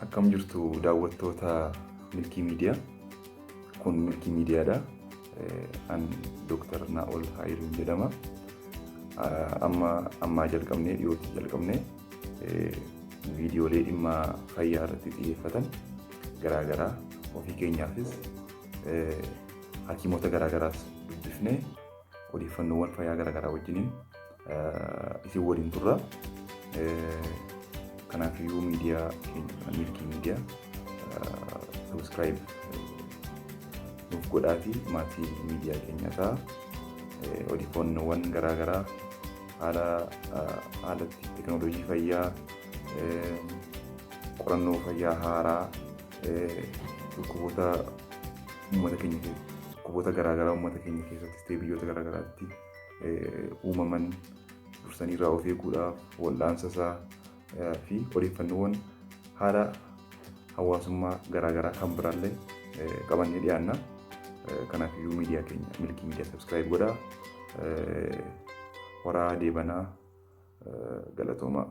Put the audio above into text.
Akkam jirtu daawwattoota Milkii Miidiyaa. Kun Milkii Miidiyaadha. An Dr. Naa'ol Haayiruun jedhama. Amma jalqabnee dhiyootti jalqabnee viidiyoolee dhimma fayyaa irratti xiyyeeffatan garaagaraa ofii keenyaafis hakiimota garaagaraas dubbifnee odeeffannoowwan fayyaa garaagaraa wajjiniin isin waliin turra. Kanaafuu miidiyaa keenya Milkii Miidiyaa subscribe nuuf godhaatii maatii miidiyaa keenyaa ta'a. Odeeffannoowwan garaagaraa haala teekinooloojii fayyaa, qorannoo fayyaa haaraa, dhukkuboota garaagaraa uummata keenya keessattis ta'ee biyyoota garaagaraatti uumaman dursanii irraa of eeguudhaaf wal'aansa isaa fi odeeffannoowwan haala hawaasummaa garaagaraa kan biraallee qabannee dhiyaanna. Kanaafuu miidiyaa keenya Milkii Miidiyaa subscribe godhaa. Horaa deebanaa galatoomaa.